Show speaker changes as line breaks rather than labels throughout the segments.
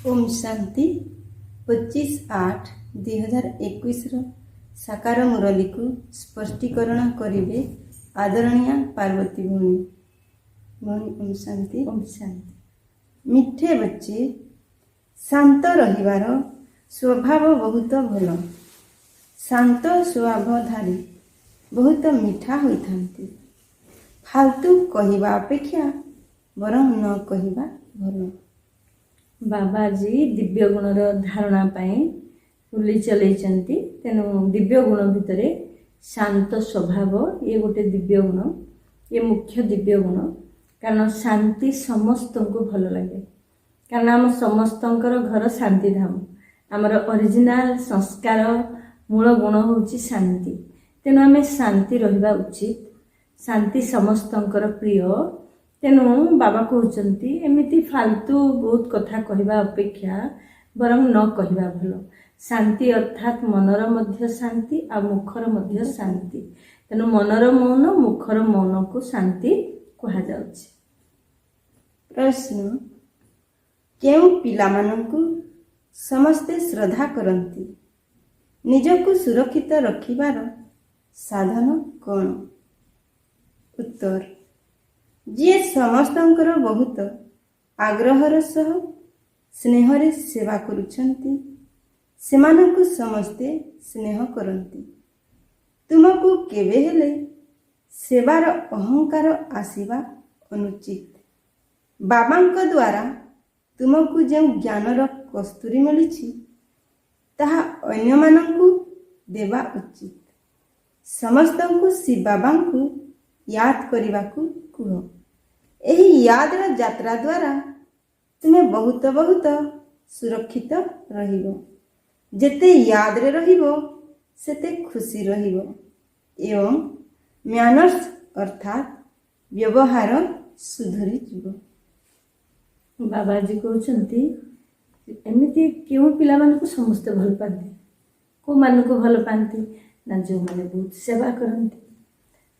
ओम शांति 25/8/2021 साकार मुरली को स्पष्टीकरण करिवे आदरणीय पार्वती भूमि। ओम शांति।
ओम शांति।
मिठे बच्चे शांत रहिबार स्वभाव बहुत भल। शांत स्वभावधारी बहुत मीठा होइथांती। फालतू कहिबा अपेक्षा बरं न कहिबा भल।
बाबाजी दिव्य गुणर धारणा बुली चलैचंती। तेणु दिव्य गुण भितर शांत स्वभाव ये गोटे दिव्य गुण, ये मुख्य दिव्य गुण। कारण शांति समस्त को भल लगे। कारण आम समस्त घर शांति धाम। आमर ओरिजिनाल संस्कार मूल गुण होची शांति। तेणु आम शांति रहिबा उचित। शांति समस्त प्रिय। तेणु बाबा कहते एमती फालतू बहुत कथा कहवा अपेक्षा बरं न कहवा भल। शांति अर्थात मनर मध्य शांति आ मुखर मध्य शांति। तेणु मनर मौन मुखर मौन को शांति कहा जाउछि।
प्रश्न केउ पिलामानंकु समस्ते श्रद्धा करती निजको सुरक्षित रखिबार साधन कौन? उत्तर जी समस्तंकर बहुत आग्रहर सह स्नेहरे सेवा करुछंती सेमानंकु समस्ते स्नेह करंती। तुमको केवे हेले सेवार अहंकार आसीबा अनुचित। बाबांक द्वारा तुमको जो ज्ञानर कस्तूरी मिली ताहा अन्य मानंकु देवा उचित। समस्तंकु शिव बाबांकु याद करिबाकु कुह। एही यादर यात्रा द्वारा तुम्हें बहुत बहुत सुरक्षित रहिबो। जेते याद रे रहिबो सेते खुशी रहिबो एवं मैनर्स अर्थात व्यवहार सुधरी जीवो।
बाबाजी कहते एमती क्यों पिला मानक समस्ते भल पाती। को मान को भल पाती ना जो मैंने बहुत सेवा करती।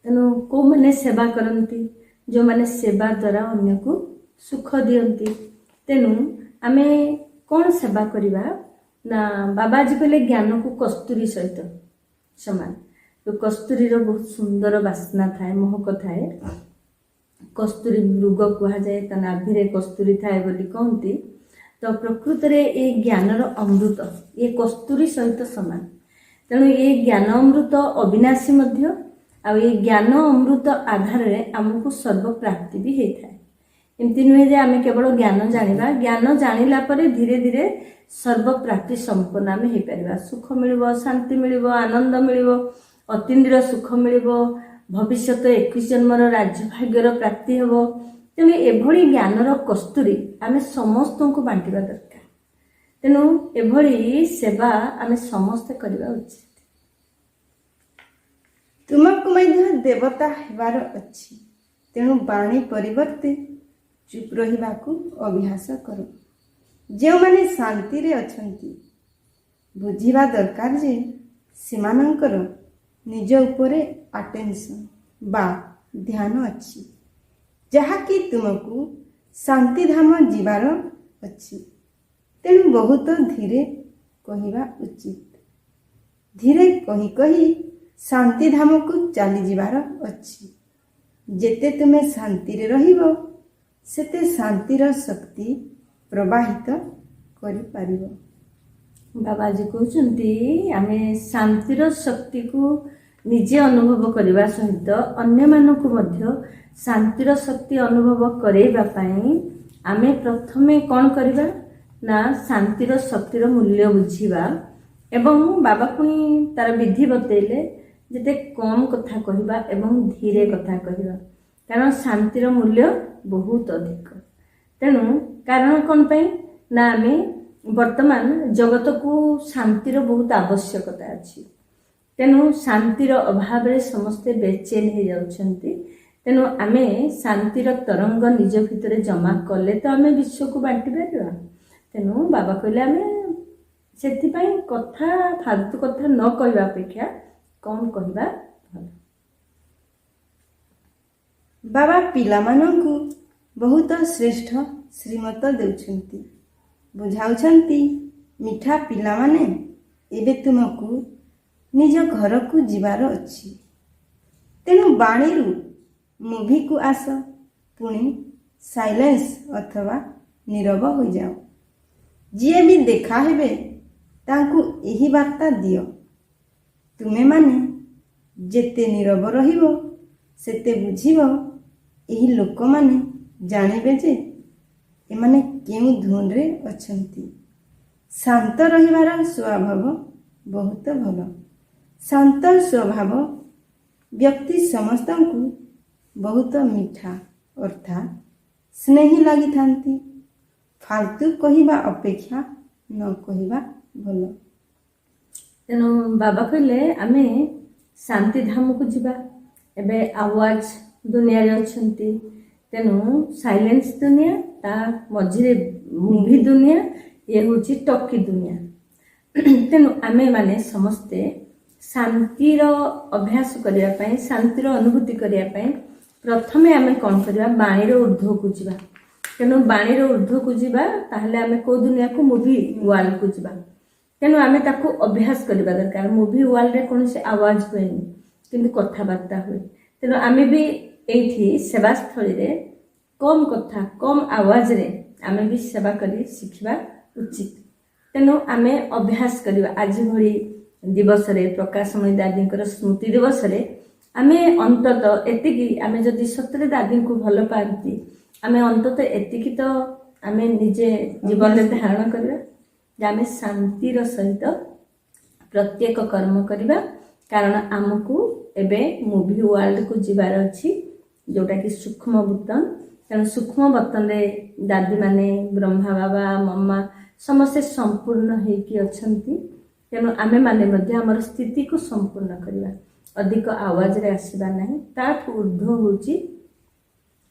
तेणु को मैंने सेवा करती जो मैंने सेवा द्वारा अन्य को सुख दियंती। तेणु आमे कौन सेवा करिबा ना बाबाजी कहले ज्ञान को कस्तूरी सहित समान। तो कस्तूरी रो बहुत सुंदर बास्ना थाए, महक थाए। कस्तूरी मृग कहा जाए। ता नाभिरे कस्तूरी थाए बोली कहती। तो प्रकृत रे ये ज्ञानर अमृत ये कस्तूरी सहित समान। तेणु ये ज्ञान अमृत अविनाशी मध्य आ ये ज्ञान अमृत आधार रे आमको सर्व प्राप्ति भी होता है। एमती नुहे जे आमे केवल ज्ञान जानिबा, ज्ञान जानिला परे धीरे धीरे सर्व प्राप्ति संपन्न आमे हे परिबा। सुख मिलिबो, शांति मिलिबो, आनंद मिलिबो, अतीन्द्रिय सुख मिलिबो, भविष्यत 21 जन्मर राज्य भाग्यर प्राप्ति हेबो। तेणु एभली ज्ञानर कस्तूरी आमे समस्त को बांटिबा दरकार। तेणु एभली सेवा आमे समस्त करिबा उचित।
तुमको मध्य देवता हेबार अछि। तेणु बाणी परिवर्ते चुप रहिबाकु अभ्यास करो। जो माने शांति रे अछंती बुझिबा दरकार जे सेमानंकर निज उपरे अटेंशन बा ध्यान अछि जहा कि तुमको शांति धाम जीवार अछि। तेणु बहुत धीरे कहिबा उचित। धीरे कही कही शांति धाम को चली जीवार अछि। जेते तुम्हें शांति रे रहिबो सेते शांतिर शक्ति प्रवाहित करि पारिबो।
बाबाजी कहते आमे शांतिर शक्ति को निजे अनुभव करने सहित अन्य मानक मध्य शांतिर शक्ति अनुभव करैबा पई आमे प्रथमे कौन करबा ना शांतिर शक्तिर मूल्य बुझिबा। एवं बाबा पुणी तार विधि बतैले जेते कम कथा कहबा एवं धीरे कथा कहबा। कारण शांतिर मूल्य बहुत अधिक। तेणु कारण कौन पे ना आमे वर्तमान जगत को शांतिर बहुत आवश्यकता अछि। तेणु शांतिर अभाव रे समस्ते बेचैन हो जाउछंती। तेणु आमे शांतिर तरंग निज भितर जमा कले तो आमे विश्व को बांटी पारिबा। तेणु बाबा कहले आमे सेति पई कथा फालतू कथा न कहबा अपेक्षा कम कहबा भल।
बाबा पिलामानंकु बहुत श्रेष्ठ श्रीमत देउछंती। ବୁଝାଉଛନ୍ତି, ମିଠା ପିଲାମାନେ, ଏବେ ତୁମକୁ ନିଜ ଘରକୁ ଯିବାର ଅଛି। ତେଣୁ ବାଣୀରୁ ମୁଭିକୁ ଆସ, ପୁଣି ସାଇଲେନ୍ସ ଅଥବା ନୀରବ ହୋଇଯାଅ। ଯିଏ ବି ଦେଖା ହେବେ ତାଙ୍କୁ ଏହି ବାର୍ତ୍ତା ଦିଅ, ତୁମେମାନେ ଯେତେ ନୀରବ ରହିବ ସେତେ ବୁଝିବ ଏହି ଲୋକମାନେ ଜାଣିବେ ଯେ ଏମାନେ କେଉଁ ଧୁନରେ ଅଛନ୍ତି। ଶାନ୍ତ ରହିବାର ସ୍ୱଭାବ ବହୁତ ଭଲ। ଶାନ୍ତ ସ୍ୱଭାବ ବ୍ୟକ୍ତି ସମସ୍ତଙ୍କୁ ବହୁତ ମିଠା ଅର୍ଥାତ୍ ସ୍ନେହୀ ଲାଗିଥାନ୍ତି। ଫାଲତୁ କହିବା ଅପେକ୍ଷା ନ କହିବା ଭଲ।
ତେଣୁ ବାବା କହିଲେ ଆମେ ଶାନ୍ତି ଧାମକୁ ଯିବା। ଏବେ ଆୱାଜ ଦୁନିଆରେ ଅଛନ୍ତି, ତେଣୁ ସାଇଲେନ୍ସ ଦୁନିଆ, ତା ମଝିରେ ମୁଭି ଦୁନିଆ, ଇଏ ହେଉଛି ଟକି ଦୁନିଆ। ତେଣୁ ଆମେମାନେ ସମସ୍ତେ ଶାନ୍ତିର ଅଭ୍ୟାସ କରିବା ପାଇଁ, ଶାନ୍ତିର ଅନୁଭୂତି କରିବା ପାଇଁ ପ୍ରଥମେ ଆମେ କ'ଣ କରିବା? ବାଣୀର ଉର୍ଦ୍ଧ୍ୱକୁ ଯିବା। ତେଣୁ ବାଣୀର ଉର୍ଦ୍ଧ୍ୱକୁ ଯିବା, ତାହେଲେ ଆମେ କେଉଁ ଦୁନିଆକୁ? ମୁଭି ୱାର୍ଲଡକୁ ଯିବା। ତେଣୁ ଆମେ ତାକୁ ଅଭ୍ୟାସ କରିବା ଦରକାର। ମୁଭି ୱାର୍ଲଡରେ କୌଣସି ଆୱାଜ ହୁଏନି, କିନ୍ତୁ କଥାବାର୍ତ୍ତା ହୁଏ। ତେଣୁ ଆମେ ବି ଏଇଠି ସେବାସ୍ଥଳୀରେ କମ୍ କଥା, କମ୍ ଆୱାଜରେ ଆମେ ବି ସେବା କରି ଶିଖିବା ଉଚିତ। ତେଣୁ ଆମେ ଅଭ୍ୟାସ କରିବା। ଆଜି ଭଳି ଦିବସରେ, ପ୍ରକାଶମଣି ଦାଦୀଙ୍କର ସ୍ମୃତି ଦିବସରେ ଆମେ ଅନ୍ତତଃ ଏତିକି, ଆମେ ଯଦି ସତରେ ଦାଦୀଙ୍କୁ ଭଲ ପାଆନ୍ତି, ଆମେ ଅନ୍ତତଃ ଏତିକି ତ ଆମେ ନିଜେ ଜୀବନରେ ଧାରଣ କରିବା ଯେ ଆମେ ଶାନ୍ତିର ସହିତ ପ୍ରତ୍ୟେକ କର୍ମ କରିବା। କାରଣ ଆମକୁ ଏବେ ମୁଭି ୱାର୍ଲଡକୁ ଯିବାର ଅଛି, ଯେଉଁଟାକି ସୂକ୍ଷ୍ମ ବତନ। ତେଣୁ ସୂକ୍ଷ୍ମ ବତନରେ ଦାଦୀମାନେ, ବ୍ରହ୍ମା ବାବା, ମମା ସମସ୍ତେ ସମ୍ପୂର୍ଣ୍ଣ ହେଇକି ଅଛନ୍ତି। ତେଣୁ ଆମେମାନେ ମଧ୍ୟ ଆମର ସ୍ଥିତିକୁ ସମ୍ପୂର୍ଣ୍ଣ କରିବା, ଅଧିକ ଆୱାଜରେ ଆସିବା ନାହିଁ। ତାଠୁ ଉର୍ଦ୍ଧ୍ୱ ହେଉଛି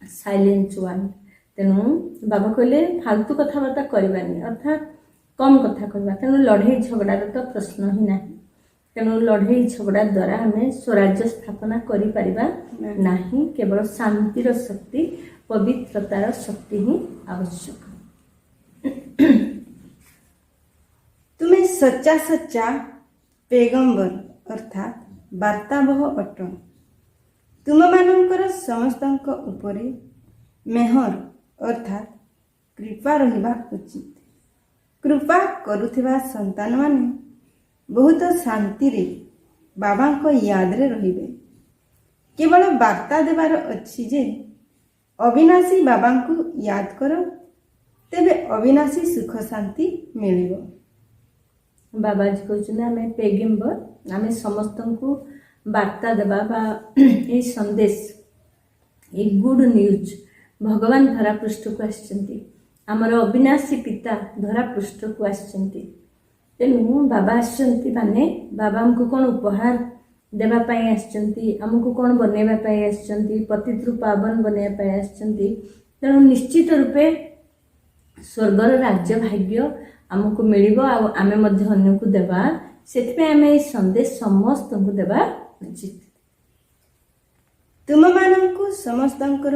ସାଇଲେନ୍ସ ୱାନ୍। ତେଣୁ ବାବା କହିଲେ ଫାଲତୁ କଥାବାର୍ତ୍ତା କରିବାନି, ଅର୍ଥାତ୍ କମ୍ କଥା କହିବା। ତେଣୁ ଲଢ଼େଇ ଝଗଡ଼ାର ତ ପ୍ରଶ୍ନ ହିଁ ନାହିଁ। ତେଣୁ ଲଢ଼େଇ ଝଗଡ଼ା ଦ୍ୱାରା ଆମେ ସ୍ୱରାଜ୍ୟ ସ୍ଥାପନା କରିପାରିବା ନାହିଁ। କେବଳ ଶାନ୍ତିର ଶକ୍ତି, ପବିତ୍ରତାର ଶକ୍ତି ହିଁ ଆବଶ୍ୟକ।
ତୁମେ ସଚ୍ଚା ସଚ୍ଚା ପେଗମ୍ବର ଅର୍ଥାତ୍ ବାର୍ତ୍ତାବହ ଅଟ। ତୁମମାନଙ୍କର ସମସ୍ତଙ୍କ ଉପରେ ମେହର ଅର୍ଥାତ୍ କୃପା ରହିବା ଉଚିତ। କୃପା କରୁଥିବା ସନ୍ତାନମାନେ ବହୁତ ଶାନ୍ତିରେ ବାବାଙ୍କ ୟାଦରେ ରହିବେ। କେବଳ ବାର୍ତ୍ତା ଦେବାର ଅଛି ଯେ ଅବିନାଶୀ ବାବାଙ୍କୁ ୟାଦ କର, ତେବେ ଅବିନାଶୀ ସୁଖ ଶାନ୍ତି ମିଳିବ।
ବାବାଜୀ କହୁଛନ୍ତି ଆମେ ପେଗମ୍ବର, ଆମେ ସମସ୍ତଙ୍କୁ ବାର୍ତ୍ତା ଦେବା ବା ଏହି ସନ୍ଦେଶ, ଏହି ଗୁଡ୍ ନ୍ୟୁଜ୍। ଭଗବାନ ଧରା ପୃଷ୍ଠକୁ ଆସିଛନ୍ତି, ଆମର ଅବିନାଶୀ ପିତା ଧରା ପୃଷ୍ଠକୁ ଆସିଛନ୍ତି। ତେଣୁ ବାବା ଆସିଛନ୍ତି ମାନେ ବାବା ଆମକୁ କ'ଣ ଉପହାର ଦେବା ପାଇଁ ଆସିଛନ୍ତି, ଆମକୁ କ'ଣ ବନେଇବା ପାଇଁ ଆସିଛନ୍ତି, ପତିତରୁ ପାବନ ବନେଇବା ପାଇଁ ଆସିଛନ୍ତି। ତେଣୁ ନିଶ୍ଚିତ ରୂପେ ସ୍ୱର୍ଗର ରାଜ୍ୟ ଭାଗ୍ୟ ଆମକୁ ମିଳିବ, ଆଉ ଆମେ ମଧ୍ୟ ଅନ୍ୟକୁ ଦେବା। ସେଥିପାଇଁ ଆମେ ଏହି ସନ୍ଦେଶ ସମସ୍ତଙ୍କୁ ଦେବା ଉଚିତ।
ତୁମମାନଙ୍କୁ ସମସ୍ତଙ୍କର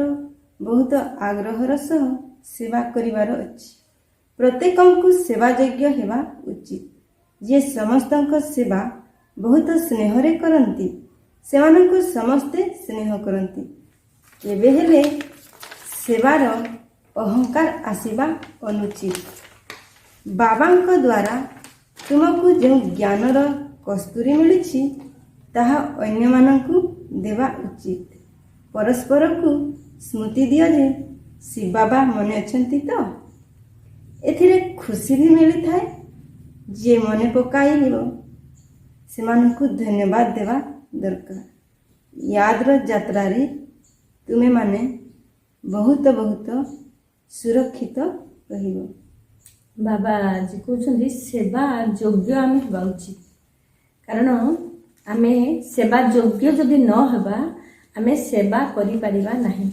ବହୁତ ଆଗ୍ରହର ସହ ସେବା କରିବାର ଅଛି। ପ୍ରତ୍ୟେକଙ୍କୁ ସେବା ଯୋଗ୍ୟ ହେବା ଉଚିତ। ଯିଏ ସମସ୍ତଙ୍କ ସେବା ବହୁତ ସ୍ନେହରେ କରନ୍ତି, ସେମାନଙ୍କୁ ସମସ୍ତେ ସ୍ନେହ କରନ୍ତି। କେବେ ହେଲେ ସେବାର ଅହଙ୍କାର ଆସିବା ଅନୁଚିତ। ବାବାଙ୍କ ଦ୍ୱାରା ତୁମକୁ ଯେଉଁ ଜ୍ଞାନର କସ୍ତୁରୀ ମିଳିଛି, ତାହା ଅନ୍ୟମାନଙ୍କୁ ଦେବା ଉଚିତ। ପରସ୍ପରକୁ ସ୍ମୃତି ଦିଅ ଯେ ଶିବ ବାବା ମନେ ଅଛନ୍ତି ତ। ଏଥିରେ ଖୁସି ବି ମିଳିଥାଏ। ଯିଏ ମନେ ପକାଇବ ସେମାନଙ୍କୁ ଧନ୍ୟବାଦ ଦେବା ଦରକାର। ୟାଦର ଯାତ୍ରାରେ ତୁମେମାନେ ବହୁତ ବହୁତ ସୁରକ୍ଷିତ ରହିବ।
ବାବାଜୀ କହୁଛନ୍ତି ସେବା ଯୋଗ୍ୟ ଆମେ ହେବା ଉଚିତ। କାରଣ ଆମେ ସେବା ଯୋଗ୍ୟ ଯଦି ନ ହେବା, ଆମେ ସେବା କରିପାରିବା ନାହିଁ।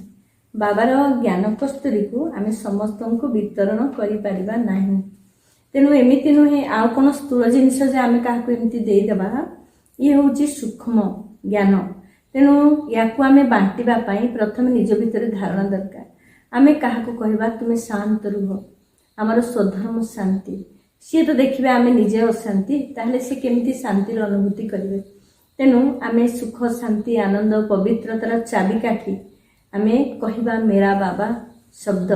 ବାବାର ଜ୍ଞାନ କସ୍ତୁରୀକୁ ଆମେ ସମସ୍ତଙ୍କୁ ବିତରଣ କରିପାରିବା ନାହିଁ। ତେଣୁ ଏମିତି ନୁହେଁ ଆଉ କ'ଣ ସ୍ଥୂଳ ଜିନିଷ ଯେ ଆମେ କାହାକୁ ଏମିତି ଦେଇଦେବା। ଇଏ ହେଉଛି ସୂକ୍ଷ୍ମ ଜ୍ଞାନ। ତେଣୁ ୟାକୁ ଆମେ ବାଣ୍ଟିବା ପାଇଁ ପ୍ରଥମେ ନିଜ ଭିତରେ ଧାରଣା ଦରକାର। ଆମେ କାହାକୁ କହିବା ତୁମେ ଶାନ୍ତ ରୁହ, ଆମର ସ୍ୱଧର୍ମ ଶାନ୍ତି। ସିଏ ତ ଦେଖିବେ ଆମେ ନିଜେ ଅଶାନ୍ତି, ତାହେଲେ ସେ କେମିତି ଶାନ୍ତିର ଅନୁଭୂତି କରିବେ? ତେଣୁ ଆମେ ସୁଖ, ଶାନ୍ତି, ଆନନ୍ଦ, ପବିତ୍ରତାର ଚାବିକାଠି ଆମେ କହିବା ମେରା ବାବା ଶବ୍ଦ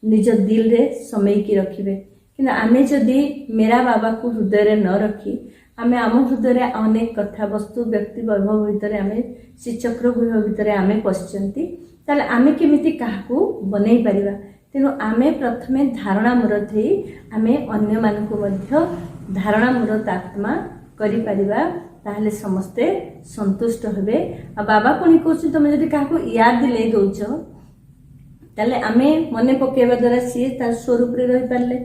ନିଜ ଦିଲରେ ସमेଇକି ରଖିବେ। କିନ୍ତୁ ଆମେ ଯଦି ମେରା ବାବାକୁ ହୃଦୟରେ ନ ରଖି ଆମେ ଆମ ହୃଦୟରେ ଅନେକ କଥା, ବସ୍ତୁ, ବ୍ୟକ୍ତି, ବୈଭବ ଭିତରେ ଆମେ ଶ୍ରୀଚକ୍ର ଗୃହ ଭିତରେ ଆମେ ପଶିଛନ୍ତି, ତାହେଲେ ଆମେ କେମିତି କାହାକୁ ବନେଇ ପାରିବା? ତେଣୁ ଆମେ ପ୍ରଥମେ ଧାରଣା ମୂରତ ହେଇ ଆମେ ଅନ୍ୟମାନଙ୍କୁ ମଧ୍ୟ ଧାରଣା ମୂରତ ଆତ୍ମା କରିପାରିବା, ତାହେଲେ ସମସ୍ତେ ସନ୍ତୁଷ୍ଟ ହେବେ। ଆଉ ବାବା ପୁଣି କହୁଛି ତମେ ଯଦି କାହାକୁ ୟାଦ ଦିଲେଇ ଦଉଛ, ତାହେଲେ ଆମେ ମନେ ପକେଇବା ଦ୍ୱାରା ସିଏ ତାର ସ୍ୱରୂପରେ ରହିପାରିଲେ।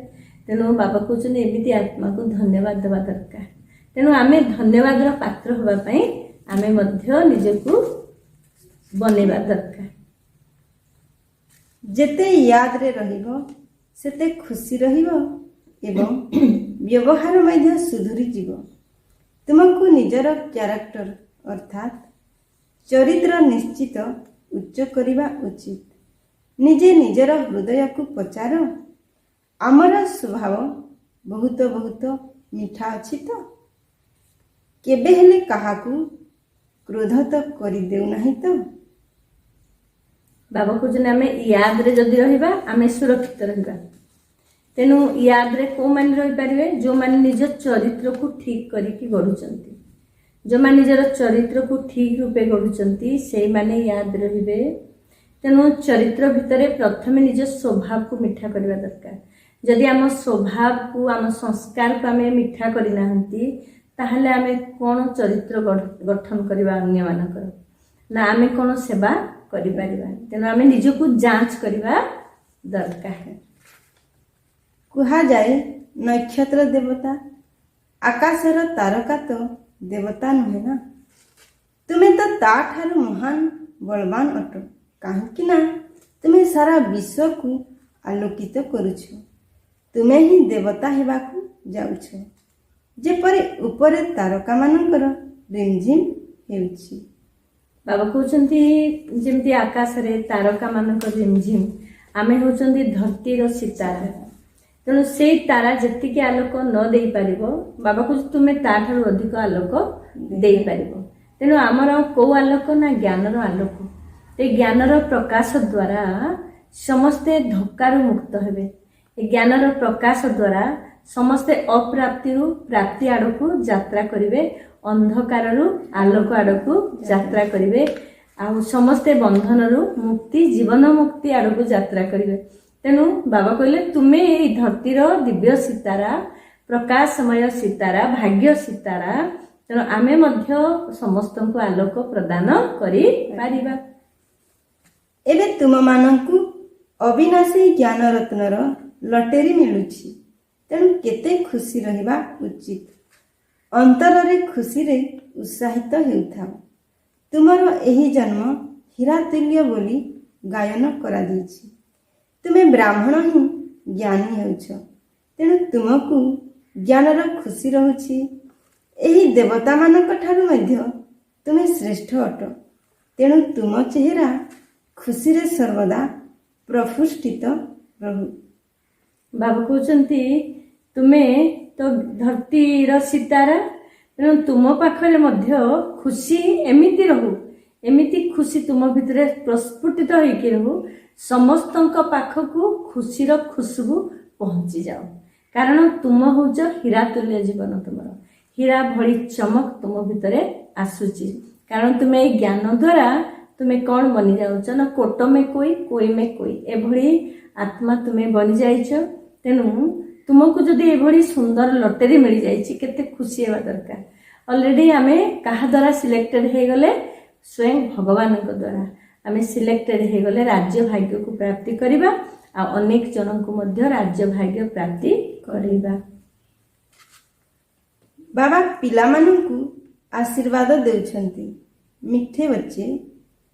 ତେଣୁ ବାବା କହୁଛନ୍ତି ଏମିତି ଆତ୍ମାକୁ ଧନ୍ୟବାଦ ଦେବା ଦରକାର। ତେଣୁ ଆମେ ଧନ୍ୟବାଦର ପାତ୍ର ହେବା ପାଇଁ ଆମେ ମଧ୍ୟ ନିଜକୁ ବନେଇବା ଦରକାର।
ଯେତେ ୟାଦରେ ରହିବ ସେତେ ଖୁସି ରହିବ ଏବଂ ବ୍ୟବହାର ମଧ୍ୟ ସୁଧୁରିଯିବ। ତୁମକୁ ନିଜର କ୍ୟାରେକ୍ଟର ଅର୍ଥାତ ଚରିତ୍ର ନିଶ୍ଚିତ ଉଚ୍ଚ କରିବା ଉଚିତ। ନିଜେ ନିଜର ହୃଦୟକୁ ପଚାର, ଆମର ସ୍ୱଭାବ ବହୁତ ବହୁତ ମିଠା ଅଛି ତ? କେବେ ହେଲେ କାହାକୁ କ୍ରୋଧ ତ କରିଦେଉନାହିଁ ତ?
ବାବା କହୁଛନ୍ତି ଆମେ ୟାଦରେ ଯଦି ରହିବା ଆମେ ସୁରକ୍ଷିତ ରହିବା। ତେଣୁ ୟାଦରେ କୋଉମାନେ ରହିପାରିବେ? ଯୋଉମାନେ ନିଜ ଚରିତ୍ରକୁ ଠିକ କରିକି ଗଢୁଛନ୍ତି। ଯୋଉମାନେ ନିଜର ଚରିତ୍ରକୁ ଠିକ ରୂପେ ଗଢୁଛନ୍ତି ସେଇମାନେ ୟାଦ ରହିବେ। ତେଣୁ ଚରିତ୍ର ଭିତରେ ପ୍ରଥମେ ନିଜ ସ୍ୱଭାବକୁ ମିଠା କରିବା ଦରକାର। ଯଦି ଆମ ସ୍ୱଭାବକୁ, ଆମ ସଂସ୍କାରକୁ ଆମେ ମିଠା କରିନାହାନ୍ତି, ତାହେଲେ ଆମେ କ'ଣ ଚରିତ୍ର ଗଠନ କରିବା ଅନ୍ୟମାନଙ୍କର? ନା ଆମେ କ'ଣ ସେବା କରିପାରିବା? ତେଣୁ ଆମେ ନିଜକୁ ଯାଞ୍ଚ କରିବା ଦରକାର।
କୁହାଯାଏ ନକ୍ଷତ୍ର ଦେବତା, ଆକାଶର ତାରକା ତ ଦେବତା ନୁହେଁ ନା? ତୁମେ ତ ତାଠାରୁ ମହାନ ବଳବାନ ଅଟ, କାହିଁକି ନା ତୁମେ ସାରା ବିଶ୍ୱକୁ ଆଲୋକିତ କରୁଛ। ତୁମେ ହିଁ ଦେବତା ହେବାକୁ ଯାଉଛ, ଯେପରି ଉପରେ ତାରକାମାନଙ୍କର ରିମଝିମ ହେଉଛି।
ବାବା କହୁଛନ୍ତି ଯେମିତି ଆକାଶରେ ତାରକାମାନଙ୍କ ରିମଝିମ, ଆମେ ହେଉଛନ୍ତି ଧରତୀର ସିତାରା। ତେଣୁ ସେଇ ତାରା ଯେତିକି ଆଲୋକ ନ ଦେଇପାରିବ, ବାବା କହୁଛନ୍ତି ତୁମେ ତାଠାରୁ ଅଧିକ ଆଲୋକ ଦେଇପାରିବ। ତେଣୁ ଆମର କୋଉ ଆଲୋକ? ନା ଜ୍ଞାନର ଆଲୋକ। ଏ ଜ୍ଞାନର ପ୍ରକାଶ ଦ୍ୱାରା ସମସ୍ତେ ଧୋକାରୁ ମୁକ୍ତ ହେବେ। ଏ ଜ୍ଞାନର ପ୍ରକାଶ ଦ୍ୱାରା ସମସ୍ତେ ଅପ୍ରାପ୍ତିରୁ ପ୍ରାପ୍ତି ଆଡ଼କୁ ଯାତ୍ରା କରିବେ, ଅନ୍ଧକାରରୁ ଆଲୋକ ଆଡ଼କୁ ଯାତ୍ରା କରିବେ, ଆଉ ସମସ୍ତେ ବନ୍ଧନରୁ ମୁକ୍ତି, ଜୀବନ ମୁକ୍ତି ଆଡ଼କୁ ଯାତ୍ରା କରିବେ। ତେଣୁ ବାବା କହିଲେ ତୁମେ ଏଇ ଧରତୀର ଦିବ୍ୟ ସିତାରା, ପ୍ରକାଶମୟ ସିତାରା, ଭାଗ୍ୟ ସିତାରା। ତେଣୁ ଆମେ ମଧ୍ୟ ସମସ୍ତଙ୍କୁ ଆଲୋକ ପ୍ରଦାନ କରିପାରିବା।
ଏବେ ତୁମମାନଙ୍କୁ ଅବିନାଶୀ ଜ୍ଞାନ ରତ୍ନର ଲଟେରୀ ମିଳୁଛି, ତେଣୁ କେତେ ଖୁସି ରହିବା ଉଚିତ। ଅନ୍ତରରେ ଖୁସିରେ ଉତ୍ସାହିତ ହେଉଥାଉ। ତୁମର ଏହି ଜନ୍ମ ହୀରାତୁଲ୍ୟ ବୋଲି ଗାୟନ କରାଯାଇଛି। ତୁମେ ବ୍ରାହ୍ମଣ ହିଁ ଜ୍ଞାନୀ ହେଉଛ, ତେଣୁ ତୁମକୁ ଜ୍ଞାନର ଖୁସି ରହୁଛି। ଏହି ଦେବତାମାନଙ୍କ ଠାରୁ ମଧ୍ୟ ତୁମେ ଶ୍ରେଷ୍ଠ ଅଟ, ତେଣୁ ତୁମ ଚେହେରା ଖୁସିରେ ସର୍ବଦା ପ୍ରଫୁଷ୍ଠିତ ରହୁ।
ବାବା କହୁଛନ୍ତି ତୁମେ ତ ଧରତୀର ସିତାରା, ତେଣୁ ତୁମ ପାଖରେ ମଧ୍ୟ ଖୁସି ଏମିତି ରହୁ, ଏମିତି ଖୁସି ତୁମ ଭିତରେ ପ୍ରସ୍ଫୁଟିତ ହେଇକି ରହୁ, ସମସ୍ତଙ୍କ ପାଖକୁ ଖୁସିର ଖୁସବୁ ପହଞ୍ଚି ଯାଉ। କାରଣ ତୁମ ହେଉଛ ହୀରାତୁଲ୍ୟ ଜୀବନ, ତୁମର ହୀରା ଭଳି ଚମକ ତୁମ ଭିତରେ ଆସୁଛି। କାରଣ ତୁମେ ଏଇ ଜ୍ଞାନ ଦ୍ୱାରା ତୁମେ କ'ଣ ବନି ଯାଉଛ? ନା କୋଟ ମେ କୋଇ ମେ କୋଇ, ଏଭଳି ଆତ୍ମା ତୁମେ ବନି ଯାଇଛ। ତେଣୁ ତୁମକୁ ଯଦି ଏଭଳି ସୁନ୍ଦର ଲଟେରୀ ମିଳିଯାଇଛି, କେତେ ଖୁସି ହେବା ଦରକାର। ଅଲରେଡି ଆମେ କାହା ଦ୍ୱାରା ସିଲେକ୍ଟେଡ ହେଇଗଲେ? ସ୍ୱୟଂ ଭଗବାନଙ୍କ ଦ୍ୱାରା ଆମେ ସିଲେକ୍ଟେଡ ହେଇଗଲେ ରାଜ୍ୟ ଭାଗ୍ୟକୁ ପ୍ରାପ୍ତି କରିବା, ଆଉ ଅନେକ ଜଣଙ୍କୁ ମଧ୍ୟ ରାଜ୍ୟ ଭାଗ୍ୟ ପ୍ରାପ୍ତି କରିବା।
ବାବା ପିଲାମାନଙ୍କୁ ଆଶୀର୍ବାଦ ଦେଉଛନ୍ତି, ମିଠେ ବଚ୍ଚେ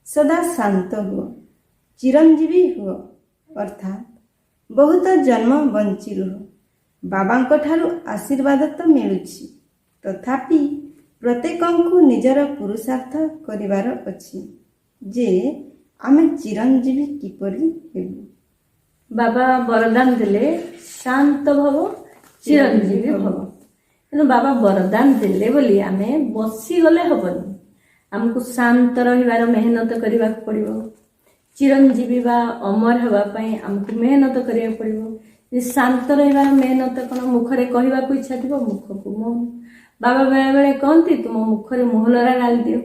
ସଦା ଶାନ୍ତ ହୁଅ, ଚିରଞ୍ଜୀବୀ ହୁଅ, ଅର୍ଥାତ ବହୁତ ଜନ୍ମ ବଞ୍ଚି ରୁହ। ବାବାଙ୍କ ଠାରୁ ଆଶୀର୍ବାଦ ତ ମିଳୁଛି, ତଥାପି ପ୍ରତ୍ୟେକଙ୍କୁ ନିଜର ପୁରୁଷାର୍ଥ କରିବାର ଅଛି ଯେ ଆମେ ଚିରଞ୍ଜୀବୀ କିପରି ହେବୁ।
ବାବା ବରଦାନ ଦେଲେ ଶାନ୍ତ ଭବ ଚିରଞ୍ଜୀବୀ ଭବ। ତେଣୁ ବାବା ବରଦାନ ଦେଲେ ବୋଲି ଆମେ ବସିଗଲେ ହବନି, ଆମକୁ ଶାନ୍ତ ରହିବାର ମେହନତ କରିବାକୁ ପଡ଼ିବ। ଚିରଞ୍ଜୀବୀ ବା ଅମର ହେବା ପାଇଁ ଆମକୁ ମେହନତ କରିବାକୁ ପଡ଼ିବ। ଶାନ୍ତ ରହିବାର ମେହନତ କ'ଣ ମୁଖରେ କହିବାକୁ ଇଚ୍ଛା ଥିବ, ମୁଖକୁ ମୌନ। ବାବା ବେଳେ ବେଳେ କହନ୍ତି ତୁମ ମୁଖରେ ମୋହଲରା ଡାଲି ଦିଅ।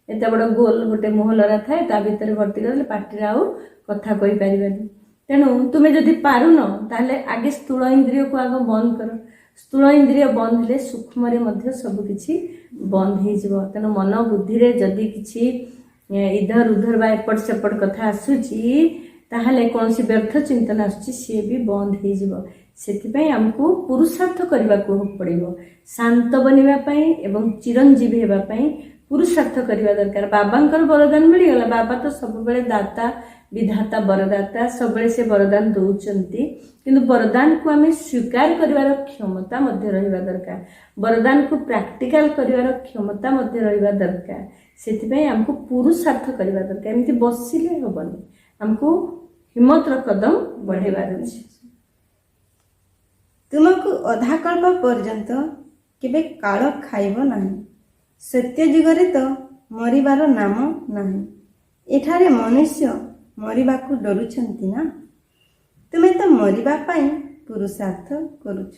ଏତେ ବଡ଼ ଗୋଲ ଗୋଟେ ମୋହଲରା ଥାଏ, ତା ଭିତରେ ଭର୍ତ୍ତି କରିଦେଲେ ପାଟିରେ ଆଉ କଥା କହିପାରିବାନି। ତେଣୁ ତୁମେ ଯଦି ପାରୁନ ତାହେଲେ ଆଗେ ସ୍ଥୂଳ ଇନ୍ଦ୍ରିୟକୁ ଆଗ ବନ୍ଦ କର। ସ୍ଥୂଳ ଇନ୍ଦ୍ରିୟ ବନ୍ଦ ହେଲେ ସୂକ୍ଷ୍ମରେ ମଧ୍ୟ ସବୁ କିଛି ବନ୍ଦ ହେଇଯିବ। ତେଣୁ ମନ ବୁଦ୍ଧିରେ ଯଦି କିଛି ଇଧର ଉଧର ବା ଏପଟ ସେପଟ କଥା ଆସୁଛି, ତାହେଲେ କୌଣସି ବ୍ୟର୍ଥ ଚିନ୍ତନ ଆସୁଛି, ସିଏ ବି ବନ୍ଦ ହେଇଯିବ। ସେଥିପାଇଁ ଆମକୁ ପୁରୁଷାର୍ଥ କରିବାକୁ ପଡ଼ିବ। ଶାନ୍ତ ବନିବା ପାଇଁ ଏବଂ ଚିରଞ୍ଜୀବୀ ହେବା ପାଇଁ ପୁରୁଷାର୍ଥ କରିବା ଦରକାର। ବାବାଙ୍କର ବରଦାନ ମିଳିଗଲା। ବାବା ତ ସବୁବେଳେ ଦାତା, ବିଧାତା, ବରଦାତା, ସବୁବେଳେ ସେ ବରଦାନ ଦଉଛନ୍ତି। କିନ୍ତୁ ବରଦାନକୁ ଆମେ ସ୍ୱୀକାର କରିବାର କ୍ଷମତା ମଧ୍ୟ ରହିବା ଦରକାର। ବରଦାନକୁ ପ୍ରାକ୍ଟିକାଲ କରିବାର କ୍ଷମତା ମଧ୍ୟ ରହିବା ଦରକାର। ସେଥିପାଇଁ ଆମକୁ ପୁରୁଷାର୍ଥ କରିବା ଦରକାର। ଏମିତି ବସିଲେ ହବନି, ଆମକୁ ହିମ୍ମତର କଦମ ବଢ଼େଇବାର ଅଛି।
ତୁମକୁ ଅଧାକଳ୍ପ ପର୍ଯ୍ୟନ୍ତ କେବେ କାଳ ଖାଇବ ନାହିଁ। ସତ୍ୟ ଯୁଗରେ ତ ମରିବାର ନାମ ନାହିଁ। ଏଠାରେ ମନୁଷ୍ୟ ମରିବାକୁ ଡରୁଛନ୍ତି ନା? ତୁମେ ତ ମରିବା ପାଇଁ ପୁରୁଷାର୍ଥ କରୁଛ।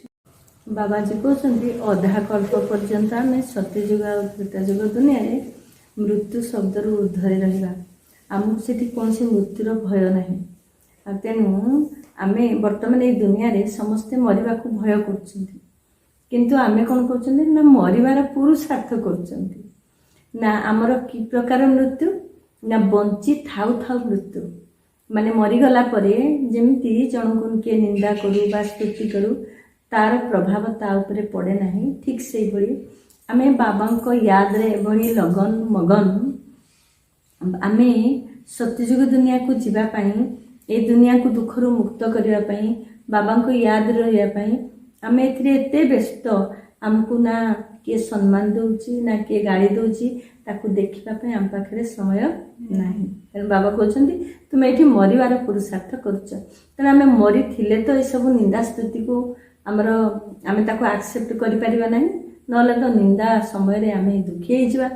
ବାବାଜୀ କହୁଛନ୍ତି ଅଧାକଳ୍ପ ପର୍ଯ୍ୟନ୍ତ ଆମେ ସତ୍ୟଯୁଗ ଆଉ ତ୍ରେତାଯୁଗ ଦୁନିଆରେ ମୃତ୍ୟୁ ଶବ୍ଦରୁ ଉର୍ଦ୍ଧ୍ୱରେ ରହିବା। ଆମକୁ ସେଠି କୌଣସି ମୃତ୍ୟୁର ଭୟ ନାହିଁ। ଆଉ ତେଣୁ ଆମେ ବର୍ତ୍ତମାନ ଏଇ ଦୁନିଆରେ ସମସ୍ତେ ମରିବାକୁ ଭୟ କରୁଛନ୍ତି, କିନ୍ତୁ ଆମେ କ'ଣ କରୁଛନ୍ତି ନା ମରିବାର ପୁରୁଷାର୍ଥ କରୁଛନ୍ତି। ନା ଆମର କି ପ୍ରକାର ମୃତ୍ୟୁ ନା ବଞ୍ଚି ଥାଉ ଥାଉ ମୃତ୍ୟୁ, ମାନେ ମରିଗଲା ପରେ ଯେମିତି ଜଣଙ୍କୁ କିଏ ନିନ୍ଦା କରୁ ବା ସ୍ତୁତି କରୁ ତାର ପ୍ରଭାବ ତା ଉପରେ ପଡ଼େ ନାହିଁ, ଠିକ୍ ସେଇଭଳି ଆମେ ବାବାଙ୍କ ୟାଦରେ ଏଭଳି ଲଗନ ମଗନ ଆମେ ସତ୍ୟଯୁଗ ଦୁନିଆକୁ ଯିବା ପାଇଁ, ଏ ଦୁନିଆକୁ ଦୁଃଖରୁ ମୁକ୍ତ କରିବା ପାଇଁ, ବାବାଙ୍କ ୟାଦରେ ରହିବା ପାଇଁ ଆମେ ଏଥିରେ ଏତେ ବ୍ୟସ୍ତ, ଆମକୁ ନା କିଏ ସମ୍ମାନ ଦେଉଛି ନା କିଏ ଗାଳି ଦେଉଛି, ତାକୁ ଦେଖିବା ପାଇଁ ଆମ ପାଖରେ ସମୟ ନାହିଁ। ତେଣୁ ବାବା କହୁଛନ୍ତି ତୁମେ ଏଠି ମରିବାର ପୁରୁଷାର୍ଥ କରୁଛ। ତେଣୁ ଆମେ ମରିଥିଲେ ତ ଏସବୁ ନିନ୍ଦା ସ୍ତୁତିକୁ ଆମେ ତାକୁ ଆକ୍ସେପ୍ଟ କରିପାରିବା ନାହିଁ। ନହେଲେ ତ ନିନ୍ଦା ସମୟରେ ଆମେ ଦୁଃଖୀ ହେଇଯିବା,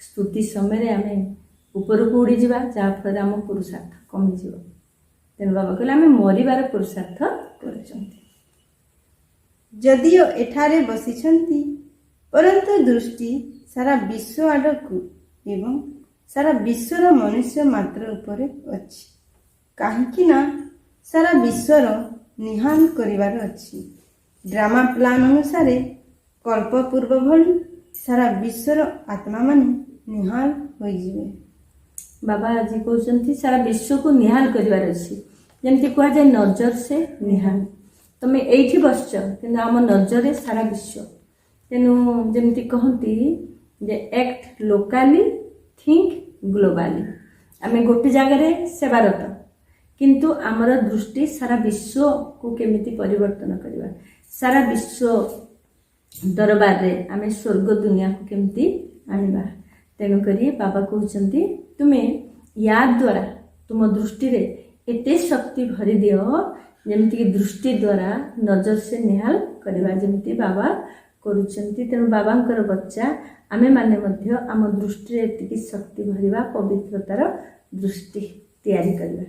ସ୍ତୁତି ସମୟରେ ଆମେ ଉପରକୁ ଉଡ଼ିଯିବା, ଯାହାଫଳରେ ଆମ ପୁରୁଷାର୍ଥ କମିଯିବ। ତେଣୁ ବାବା କହିଲେ ଆମେ ମରିବାର ପୁରୁଷାର୍ଥ କରୁଛନ୍ତି।
ଯଦିଓ ଏଠାରେ ବସିଛନ୍ତି, ପରନ୍ତୁ ଦୃଷ୍ଟି ସାରା ବିଶ୍ୱ ଆଡ଼କୁ ଏବଂ ସାରା ବିଶ୍ୱର ମନୁଷ୍ୟ ମାତ୍ର ଉପରେ ଅଛି। କାହିଁକି ନା ସାରା ବିଶ୍ୱର ନିହାଲ କରିବାର ଅଛି। ଡ୍ରାମା ପ୍ଲାନ ଅନୁସାରେ କଳ୍ପ ପୂର୍ବ ଭଳି ସାରା ବିଶ୍ୱର ଆତ୍ମାମାନେ ନିହାଲ ହୋଇଯିବେ।
ବାବା ଆଜି କହୁଛନ୍ତି ସାରା ବିଶ୍ୱକୁ ନିହାଲ କରିବାର ଅଛି। ଯେମିତି କୁହାଯାଏ ନଜର ସେ ନିହାଲ। ତମେ ଏଇଠି ବସିଛ କିନ୍ତୁ ଆମ ନଜରରେ ସାରା ବିଶ୍ୱ। ତେଣୁ ଯେମିତି କହନ୍ତି ଯେ ଆକ୍ଟ ଲୋକାଲି ଥିଙ୍କ ଗ୍ଲୋବାଲି। ଆମେ ଗୋଟେ ଜାଗାରେ ସେବାରତ, କିନ୍ତୁ ଆମର ଦୃଷ୍ଟି ସାରା ବିଶ୍ୱକୁ କେମିତି ପରିବର୍ତ୍ତନ କରିବା, ସାରା ବିଶ୍ୱ ଦରବାରରେ ଆମେ ସ୍ୱର୍ଗ ଦୁନିଆକୁ କେମିତି ଆଣିବା। ତେଣୁକରି ବାବା କହୁଛନ୍ତି ତୁମେ ୟା ଦ୍ୱାରା ତୁମ ଦୃଷ୍ଟିରେ ଏତେ ଶକ୍ତି ଭରି ଦିଅ ଯେମିତିକି ଦୃଷ୍ଟି ଦ୍ୱାରା ନଜର ସେ ନିହାଲ କରିବା, ଯେମିତି ବାବା କରୁଛନ୍ତି। ତେଣୁ ବାବାଙ୍କର ବଚ୍ଚା ଆମେମାନେ ମଧ୍ୟ ଆମ ଦୃଷ୍ଟିରେ ଏତିକି ଶକ୍ତି ଭରିବା, ପବିତ୍ରତାର ଦୃଷ୍ଟି ତିଆରି କରିବା।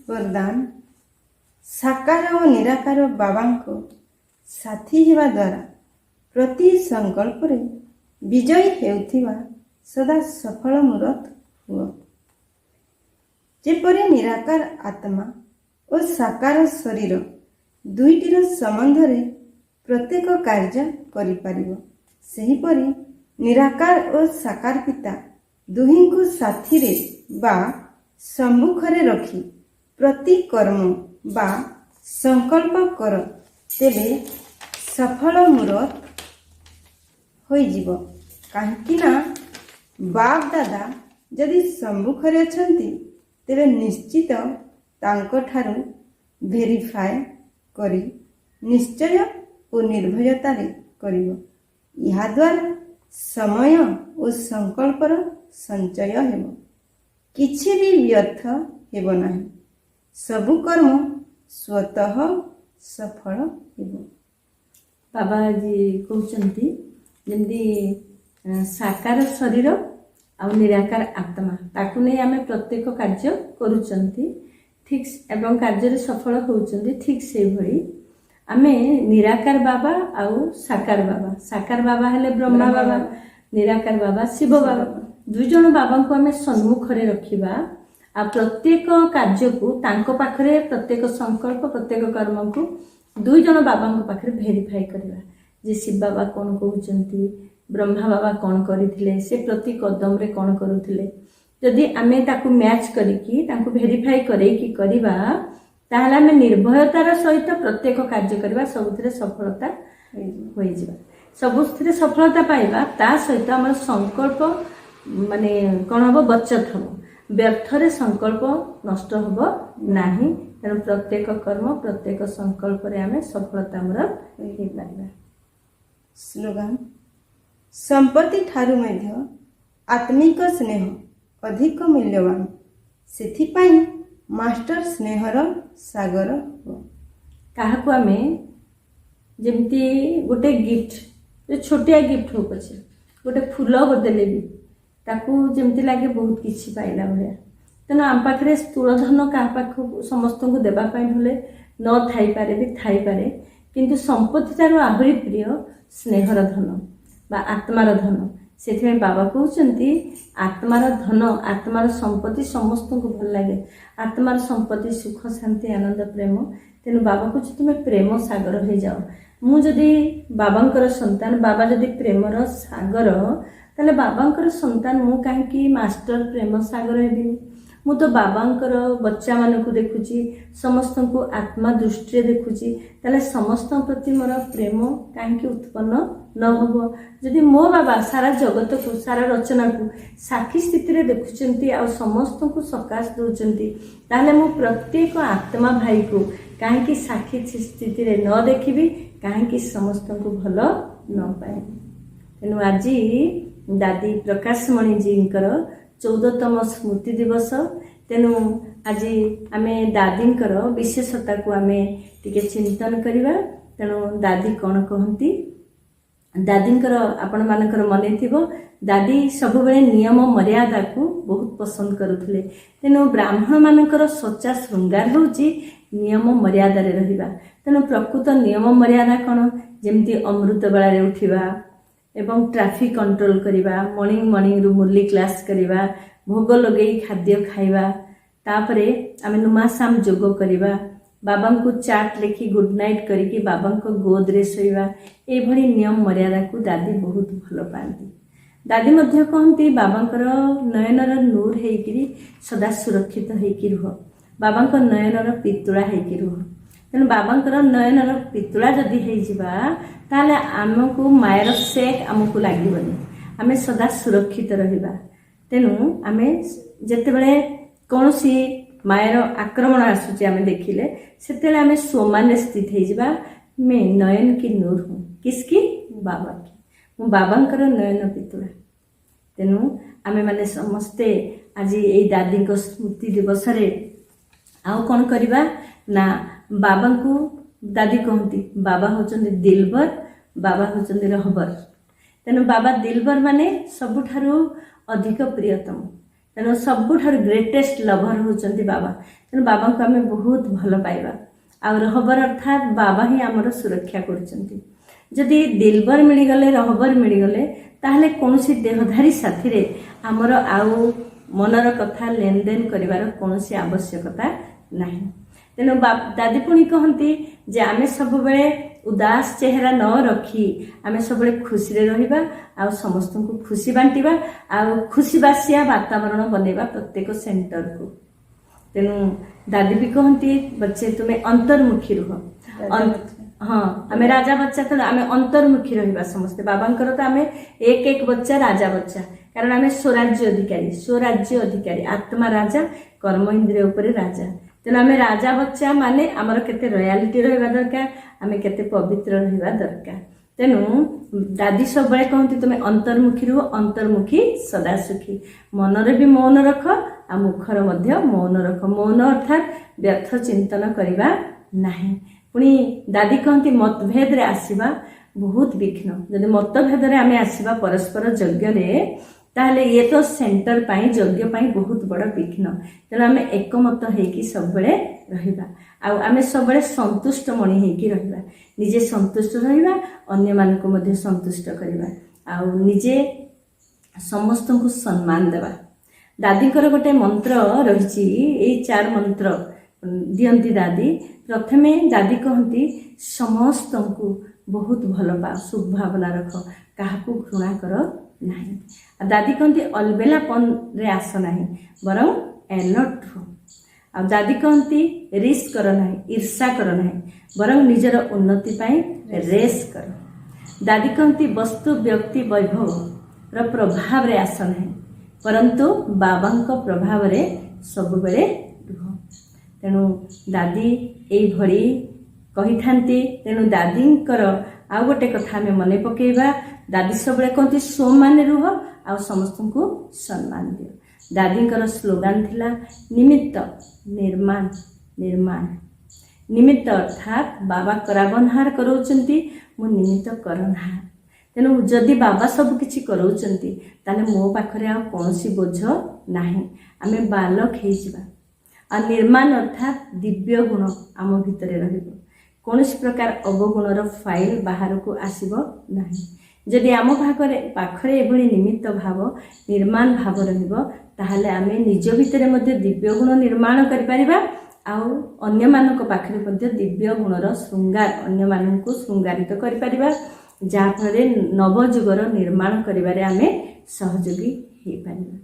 ବରଦାନ ସାକାର ଓ ନିରାକାର ବାବାଙ୍କ ସାଥୀ ହେବା ଦ୍ୱାରା ପ୍ରତି ସଂକଳ୍ପରେ ବିଜୟୀ ହେଉଥିବା ସଦା ସଫଳ ମୂରତ ହୁଅ। ଯେପରି ନିରାକାର ଆତ୍ମା ଓ ସାକାର ଶରୀର ଦୁଇଟିର ସମ୍ବନ୍ଧରେ ପ୍ରତ୍ୟେକ କାର୍ଯ୍ୟ କରିପାରିବ, ସେହିପରି ନିରାକାର ଓ ସାକାର ପିତା ଦୁହିଁଙ୍କୁ ସାଥିରେ ବା ସମ୍ମୁଖରେ ରଖି ପ୍ରତି କର୍ମ ବା ସଂକଳ୍ପ କର, ତେବେ ସଫଳ ମୂରତ ହୋଇଯିବ। କାହିଁକି ନା ବାପ ଦାଦା ଯଦି ସମ୍ମୁଖରେ ଅଛନ୍ତି, ତେବେ ନିଶ୍ଚିତ ତାଙ୍କଠାରୁ ଭେରିଫାଏ କରି ନିଶ୍ଚୟ ଓ ନିର୍ଭୟତାରେ କରିବ। ଏହାଦ୍ୱାରା ସମୟ ଓ ସଂକଳ୍ପର ସଞ୍ଚୟ ହେବ, କିଛି ବି ବ୍ୟର୍ଥ ହେବ ନାହିଁ। ସବୁ କର୍ମ स्वतः सफल ହେବ।
ବାବା ଆଜି କହୁଛନ୍ତି ଯେମିତି ସାକାର ଶରୀର ଆଉ ନିରାକାର ଆତ୍ମା ତାକୁ ନେଇ ଆମେ ପ୍ରତ୍ୟେକ କାର୍ଯ୍ୟ କରୁଛନ୍ତି ଠିକ୍ ଏବଂ କାର୍ଯ୍ୟରେ ସଫଳ ହେଉଛନ୍ତି। ଠିକ୍ ସେଇଭଳି ଆମେ ନିରାକାର ବାବା ଆଉ ସାକାର ବାବା ହେଲେ ବ୍ରହ୍ମା ବାବା, ନିରାକାର ବାବା ଶିବ ବାବା, ଦୁଇ ଜଣ ବାବାଙ୍କୁ ଆମେ ସମ୍ମୁଖରେ ରଖିବା ଆଉ ପ୍ରତ୍ୟେକ କାର୍ଯ୍ୟକୁ ତାଙ୍କ ପାଖରେ ପ୍ରତ୍ୟେକ ସଂକଳ୍ପ ପ୍ରତ୍ୟେକ କର୍ମକୁ ଦୁଇ ଜଣ ବାବାଙ୍କ ପାଖରେ ଭେରିଫାଇ କରିବା ଯେ ଶିବ ବାବା କ'ଣ କହୁଛନ୍ତି, ବ୍ରହ୍ମା ବାବା କ'ଣ କରିଥିଲେ, ସେ ପ୍ରତି କଦମରେ କ'ଣ କରୁଥିଲେ। ଯଦି ଆମେ ତାକୁ ମ୍ୟାଚ୍ କରିକି ତାଙ୍କୁ ଭେରିଫାଇ କରେଇକି କରିବା ତାହେଲେ ଆମେ ନିର୍ଭୟତାର ସହିତ ପ୍ରତ୍ୟେକ କାର୍ଯ୍ୟ କରିବା, ସବୁଥିରେ ସଫଳତା ହୋଇଯିବା। ସବୁଥିରେ ସଫଳତା ପାଇବା ତା ସହିତ ଆମର ସଂକଳ୍ପ ମାନେ କ'ଣ ହେବ, ବଚତ ହେବ, ବ୍ୟର୍ଥରେ ସଂକଳ୍ପ ନଷ୍ଟ ହେବ ନାହିଁ। ତେଣୁ ପ୍ରତ୍ୟେକ କର୍ମ ପ୍ରତ୍ୟେକ ସଂକଳ୍ପରେ ଆମେ ସଫଳତା ଆମର ହେଇପାରିବା।
ସ୍ଲୋଗାନ ସମ୍ପତ୍ତି ଠାରୁ ମଧ୍ୟ ଆତ୍ମିକ ସ୍ନେହ ଅଧିକ ମୂଲ୍ୟବାନ, ସେଥିପାଇଁ ମାଷ୍ଟର ସ୍ନେହର ସାଗର ହୁଅ।
କାହାକୁ ଆମେ ଯେମିତି ଗୋଟେ ଗିଫ୍ଟ, ଛୋଟିଆ ଗିଫ୍ଟ ହଉ ପଛେ, ଗୋଟେ ଫୁଲ ଦେଲେ ବି ତାକୁ ଯେମିତି ଲାଗେ ବହୁତ କିଛି ପାଇଲା ଭଳିଆ। ତେଣୁ ଆମ ପାଖରେ ସ୍ଥୂଳ ଧନ କାହା ପାଖକୁ ସମସ୍ତଙ୍କୁ ଦେବା ପାଇଁ ହେଲେ ନ ଥାଇପାରେ ବି ଥାଇପାରେ, କିନ୍ତୁ ସମ୍ପତ୍ତି ଠାରୁ ଆହୁରି ପ୍ରିୟ ସ୍ନେହର ଧନ ବା ଆତ୍ମାର ଧନ। ସେଥିପାଇଁ ବାବା କହୁଛନ୍ତି ଆତ୍ମାର ଧନ, ଆତ୍ମାର ସମ୍ପତ୍ତି ସମସ୍ତଙ୍କୁ ଭଲ ଲାଗେ। ଆତ୍ମାର ସମ୍ପତ୍ତି ସୁଖ ଶାନ୍ତି ଆନନ୍ଦ ପ୍ରେମ। ତେଣୁ ବାବା କହୁଛି ତୁମେ ପ୍ରେମ ସାଗର ହେଇଯାଅ। ମୁଁ ଯଦି ବାବାଙ୍କର ସନ୍ତାନ, ବାବା ଯଦି ପ୍ରେମର ସାଗର, ତାହେଲେ ବାବାଙ୍କର ସନ୍ତାନ ମୁଁ କାହିଁକି ମାଷ୍ଟର ପ୍ରେମ ସାଗର ହେବିନି? ମୁଁ ତ ବାବାଙ୍କର ବଚ୍ଚାମାନଙ୍କୁ ଦେଖୁଛି, ସମସ୍ତଙ୍କୁ ଆତ୍ମା ଦୃଷ୍ଟିରେ ଦେଖୁଛି, ତାହେଲେ ସମସ୍ତଙ୍କ ପ୍ରତି ମୋର ପ୍ରେମ କାହିଁକି ଉତ୍ପନ୍ନ ନ ହେବ? ଯଦି ମୋ ବାବା ସାରା ଜଗତକୁ ସାରା ରଚନାକୁ ସାକ୍ଷୀ ସ୍ଥିତିରେ ଦେଖୁଛନ୍ତି ଆଉ ସମସ୍ତଙ୍କୁ ସକାଶ ଦେଉଛନ୍ତି, ତାହେଲେ ମୁଁ ପ୍ରତ୍ୟେକ ଆତ୍ମା ଭାଇକୁ କାହିଁକି ସାକ୍ଷୀ ସ୍ଥିତିରେ ନ ଦେଖିବି, କାହିଁକି ସମସ୍ତଙ୍କୁ ଭଲ ନ ପାଇବି? ତେଣୁ ଆଜି ଦାଦି ପ୍ରକାଶମଣିଜୀଙ୍କର 14ତମ ସ୍ମୃତି ଦିବସ। ତେଣୁ ଆଜି ଆମେ ଦାଦିଙ୍କର ବିଶେଷତାକୁ ଆମେ ଟିକେ ଚିନ୍ତନ କରିବା। ତେଣୁ ଦାଦି କ'ଣ କହନ୍ତି? ଦାଦିଙ୍କର ଆପଣମାନଙ୍କର ମନେ ଥିବ, ଦାଦି ସବୁବେଳେ ନିୟମ ମର୍ୟାଦାକୁ ବହୁତ ପସନ୍ଦ କରୁଥିଲେ। ତେଣୁ ବ୍ରାହ୍ମଣମାନଙ୍କର ସଚ୍ଚା ଶୃଙ୍ଗାର ହେଉଛି ନିୟମ ମର୍ୟାଦାରେ ରହିବା। ତେଣୁ ପ୍ରକୃତ ନିୟମ ମର୍ୟାଦା କ'ଣ? ଯେମିତି ଅମୃତ ବେଳାରେ ଉଠିବା ଏବଂ ଟ୍ରାଫିକ୍ କଣ୍ଟ୍ରୋଲ କରିବା, ମର୍ଣ୍ଣିଂରୁ ମୁରଲି କ୍ଲାସ୍ କରିବା, ଭୋଗ ଲଗେଇ ଖାଦ୍ୟ ଖାଇବା, ତାପରେ ଆମେ ନୁମାସାମ ଯୋଗ କରିବା, ବାବାଙ୍କୁ ଚାଟ୍ ଲେଖି ଗୁଡ୍ ନାଇଟ୍ କରିକି ବାବାଙ୍କ ଗୋଦରେ ଶୋଇବା, ଏଇଭଳି ନିୟମ ମର୍ୟାଦାକୁ ଦାଦି ବହୁତ ଭଲ ପାଆନ୍ତି। ଦାଦି ମଧ୍ୟ କହନ୍ତି ବାବାଙ୍କର ନୟନର ନୂର ହେଇକିରି ସଦା ସୁରକ୍ଷିତ ହେଇକି ରୁହ, ବାବାଙ୍କ ନୟନର ପିତୁଳା ହେଇକି ରୁହ। ତେଣୁ ବାବାଙ୍କର ନୟନର ପିତୁଳା ଯଦି ହେଇଯିବା ତାହେଲେ ଆମକୁ ମାୟାର ସେକ୍ ଆମକୁ ଲାଗିବନି, ଆମେ ସଦା ସୁରକ୍ଷିତ ରହିବା। ତେଣୁ ଆମେ ଯେତେବେଳେ କୌଣସି ମାୟାର ଆକ୍ରମଣ ଆସୁଛି ଆମେ ଦେଖିଲେ, ସେତେବେଳେ ଆମେ ସୋମାନରେ ସ୍ଥିତ ହେଇଯିବା, ମେ ନୟନ କି ନୂର ହୁଁ, କିସକି? ବାବା କି, ମୁଁ ବାବାଙ୍କର ନୟନ ପିତୁଳା। ତେଣୁ ଆମେମାନେ ସମସ୍ତେ ଆଜି ଏଇ ଦାଦିଙ୍କ ସ୍ମୃତି ଦିବସରେ ଆଉ କ'ଣ କରିବା ନା, ବାବାଙ୍କୁ ଦାଦି କହନ୍ତି ବାବା ହେଉଛନ୍ତି ଦିଲବର, ବାବା ହେଉଛନ୍ତି ରହବର। ତେଣୁ ବାବା ଦିଲବର ମାନେ ସବୁଠାରୁ ଅଧିକ ପ୍ରିୟତମ, ତେଣୁ ସବୁଠାରୁ ଗ୍ରେଟେଷ୍ଟ ଲଭର ହେଉଛନ୍ତି ବାବା। ତେଣୁ ବାବାଙ୍କୁ ଆମେ ବହୁତ ଭଲ ପାଇବା। ଆଉ ରହବର ଅର୍ଥାତ୍ ବାବା ହିଁ ଆମର ସୁରକ୍ଷା କରୁଛନ୍ତି। ଯଦି ଦିଲବର ମିଳିଗଲେ, ରହବର ମିଳିଗଲେ, ତାହେଲେ କୌଣସି ଦେହଧାରୀ ସାଥିରେ ଆମର ଆଉ ମନର କଥା ଲେନଦେନ କରିବାର କୌଣସି ଆବଶ୍ୟକତା ନାହିଁ। ତେଣୁ ଦାଦି ପୁଣି କହନ୍ତି ଯେ ଆମେ ସବୁବେଳେ ଉଦାସ ଚେହେରା ନ ରଖି ଆମେ ସବୁବେଳେ ଖୁସିରେ ରହିବା ଆଉ ସମସ୍ତଙ୍କୁ ଖୁସି ବାଣ୍ଟିବା ଆଉ ଖୁସିବାସିଆ ବାତାବରଣ ବନେଇବା ପ୍ରତ୍ୟେକ ସେଣ୍ଟରକୁ। ତେଣୁ ଦାଦି ବି କହନ୍ତି ବଚ୍ଚେ ତୁମେ ଅନ୍ତର୍ମୁଖୀ ରୁହ। ହଁ, ଆମେ ରାଜା ବଚ୍ଚା, ତେଣୁ ଆମେ ଅନ୍ତର୍ମୁଖୀ ରହିବା ସମସ୍ତେ। ବାବାଙ୍କର ତ ଆମେ ଏକ ଏକ ବଚ୍ଚା ରାଜା ବଚ୍ଚା, କାରଣ ଆମେ ସ୍ୱରାଜ୍ୟ ଅଧିକାରୀ, ଆତ୍ମା ରାଜା, କର୍ମ ଇନ୍ଦ୍ରିୟ ଉପରେ ରାଜା। ତେଣୁ ଆମେ ରାଜା ବଚ୍ଚା ମାନେ ଆମର କେତେ ରୟାଲିଟି ରହିବା ଦରକାର, ଆମେ କେତେ ପବିତ୍ର ରହିବା ଦରକାର। ତେଣୁ ଦାଦି ସବୁବେଳେ କହନ୍ତି ତୁମେ ଅନ୍ତର୍ମୁଖୀ ରୁହ, ଅନ୍ତର୍ମୁଖୀ ସଦା ସୁଖୀ। ମନରେ ବି ମୌନ ରଖ ଆଉ ମୁଖର ମଧ୍ୟ ମୌନ ରଖ। ମୌନ ଅର୍ଥାତ୍ ବ୍ୟର୍ଥ ଚିନ୍ତନ କରିବା ନାହିଁ। ପୁଣି ଦାଦି କହନ୍ତି ମତଭେଦରେ ଆସିବା ବହୁତ ବିଘ୍ନ। ଯଦି ମତଭେଦରେ ଆମେ ଆସିବା ପରସ୍ପର ଯଜ୍ଞରେ, ତାହେଲେ ଇଏ ତ ସେଣ୍ଟର ପାଇଁ ଯଜ୍ଞ ପାଇଁ ବହୁତ ବଡ଼ ବିଘ୍ନ। ତେଣୁ ଆମେ ଏକମତ ହେଇକି ସବୁବେଳେ ରହିବା, ଆଉ ଆମେ ସବୁବେଳେ ସନ୍ତୁଷ୍ଟ ମଣି ହେଇକି ରହିବା। ନିଜେ ସନ୍ତୁଷ୍ଟ ରହିବା, ଅନ୍ୟମାନଙ୍କୁ ମଧ୍ୟ ସନ୍ତୁଷ୍ଟ କରିବା, ଆଉ ନିଜେ ସମସ୍ତଙ୍କୁ ସମ୍ମାନ ଦେବା। ଦାଦିଙ୍କର ଗୋଟେ ମନ୍ତ୍ର ରହିଛି, ଏଇ 4 ମନ୍ତ୍ର ଦିଅନ୍ତି ଦାଦି। ପ୍ରଥମେ ଦାଦି କହନ୍ତି ସମସ୍ତଙ୍କୁ ବହୁତ ଭଲ ପାଅ, ସୁଭାବନା ରଖ, କାହାକୁ ଘୃଣା କର ନାହିଁ। ଆଉ ଦାଦି କହନ୍ତି ଅଲବେଲାପନରେ ଆସ ନାହିଁ, ବରଂ ଏଲର୍ଟ ରୁହ। ଆଉ ଦାଦି କହନ୍ତି ରିସ୍କ କର ନାହିଁ, ଈର୍ଷା କର ନାହିଁ, ବରଂ ନିଜର ଉନ୍ନତି ପାଇଁ ରେସ୍ କର। ଦାଦି କହନ୍ତି ବସ୍ତୁ ବ୍ୟକ୍ତି ବୈଭବର ପ୍ରଭାବରେ ଆସ ନାହିଁ, ପରନ୍ତୁ ବାବାଙ୍କ ପ୍ରଭାବରେ ସବୁବେଳେ ରୁହ। ତେଣୁ ଦାଦି ଏଇଭଳି କହିଥାନ୍ତି। ତେଣୁ ଦାଦିଙ୍କର ଆଉ ଗୋଟେ କଥା ଆମେ ମନେ ପକେଇବା। ଦାଦି ସବୁବେଳେ କହନ୍ତି ସ୍ୱମାନେ ରୁହ ଆଉ ସମସ୍ତଙ୍କୁ ସମ୍ମାନ ଦିଅ। ଦାଦିଙ୍କର ସ୍ଲୋଗାନ ଥିଲା ନିମିତ୍ତ ନିର୍ମାଣ ନିର୍ମାଣ। ନିମିତ୍ତ ଅର୍ଥାତ୍ ବାବା କରାବନହାର କରାଉଛନ୍ତି, ମୁଁ ନିମିତ୍ତ କରନହାର। ତେଣୁ ଯଦି ବାବା ସବୁ କିଛି କରାଉଛନ୍ତି, ତାହେଲେ ମୋ ପାଖରେ ଆଉ କୌଣସି ବୋଝ ନାହିଁ, ଆମେ ବାଲକ ହେଇଯିବା। ଆଉ ନିର୍ମାଣ ଅର୍ଥାତ୍ ଦିବ୍ୟ ଗୁଣ ଆମ ଭିତରେ ରହିବ, କୌଣସି ପ୍ରକାର ଅବଗୁଣର ଫାଇଲ ବାହାରକୁ ଆସିବ ନାହିଁ। ଯଦି ଆମ ପାଖରେ ଏଭଳି ନିମିତ୍ତ ଭାବ ନିର୍ମାଣ ଭାବ ରହିବ, ତାହେଲେ ଆମେ ନିଜ ଭିତରେ ମଧ୍ୟ ଦିବ୍ୟ ଗୁଣ ନିର୍ମାଣ କରିପାରିବା, ଆଉ ଅନ୍ୟମାନଙ୍କ ପାଖରେ ମଧ୍ୟ ଦିବ୍ୟ ଗୁଣର ଶୃଙ୍ଗାର, ଅନ୍ୟମାନଙ୍କୁ ଶୃଙ୍ଗାରିତ କରିପାରିବା, ଯାହାଫଳରେ ନବଯୁଗର ନିର୍ମାଣ କରିବାରେ ଆମେ ସହଯୋଗୀ ହେଇପାରିବା।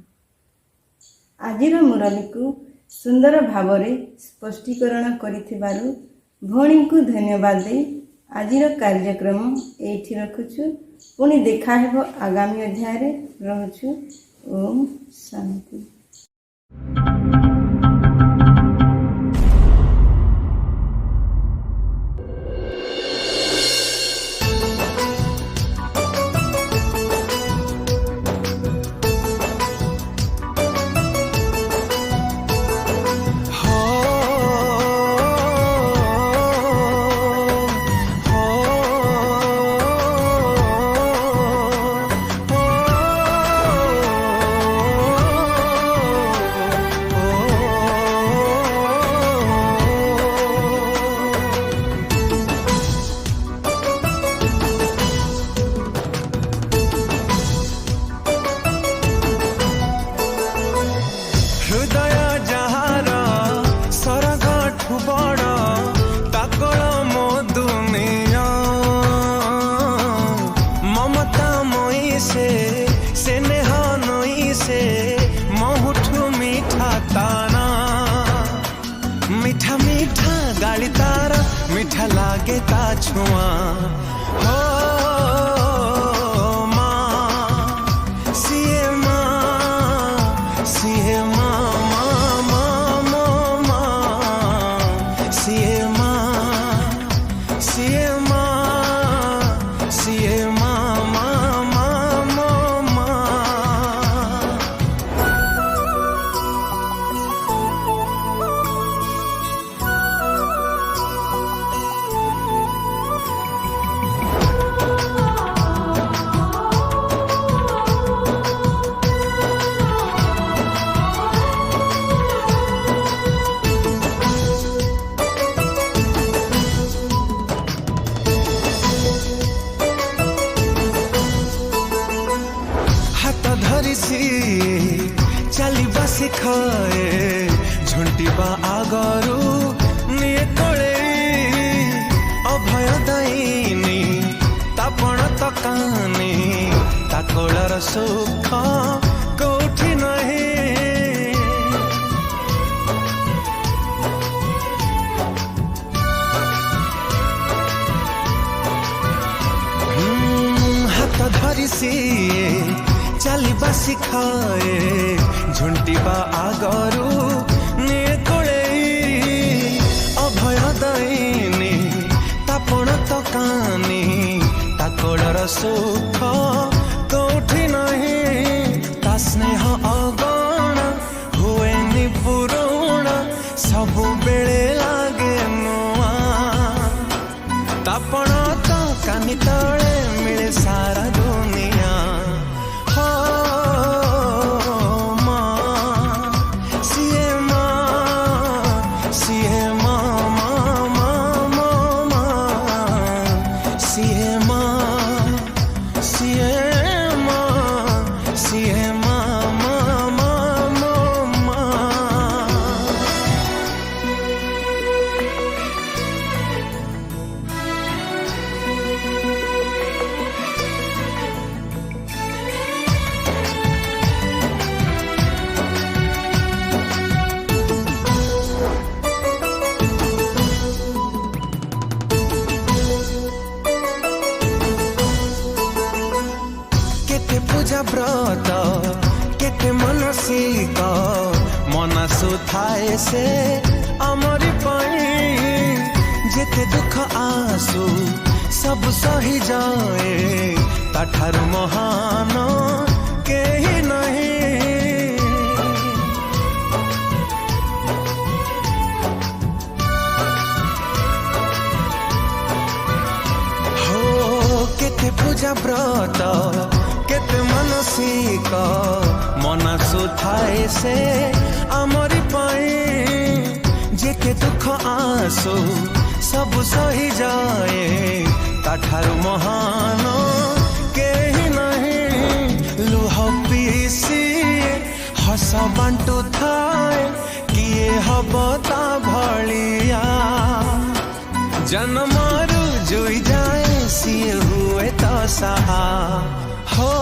ଆଜିର ମୁରଲୀକୁ ସୁନ୍ଦର ଭାବରେ ସ୍ପଷ୍ଟୀକରଣ କରିଥିବାରୁ ଭଉଣୀଙ୍କୁ ଧନ୍ୟବାଦ ଦେଇ ଆଜିର କାର୍ଯ୍ୟକ୍ରମ ଏଇଠି ରଖୁଛୁ। ପୁଣି ଦେଖା ହେବ ଆଗାମୀ ଅଧ୍ୟାୟରେ। ରହୁଛୁ। ଓମ୍ ଶାନ୍ତି।
मीठा मीठा गाली तारा मीठा लागे ता छुआ हो माँ सिए माँ सिए माँ माँ माँ माँ माँ सिए माँ सिए माँ सिए माँ माँ माँ माँ माँ चलिबा शिखाए झुंटिबा आगरू निये कोले अभय दायिनी तापण तकानी ताकोलर सुख कोठी नहीं हाथ धरी सी चलिबा शिखाए झुंटिबा आगरू निये कोले अभय दायिनी तापण तकानी ताकोलर सुख कोठी नहीं ता स्नेह अगण हुएनि पुरुण सबु बेले लागे नुआ पूजा व्रत केते मनसिक मनासु थाए से आमरी पाई जेते दुख आसु सब सही जाए ताठारु महान केही नहीं। हो केते पूजा व्रत केते मनसिक मनासु थाए से आमरी पाई जेके दुख आसु सब सही जाए ताठारु महान केही नहीं। लुह पीसी हस बांटू थाए किए हब ता भलिया जन्मरु जुई जाए सिए हुए तो सहा हो।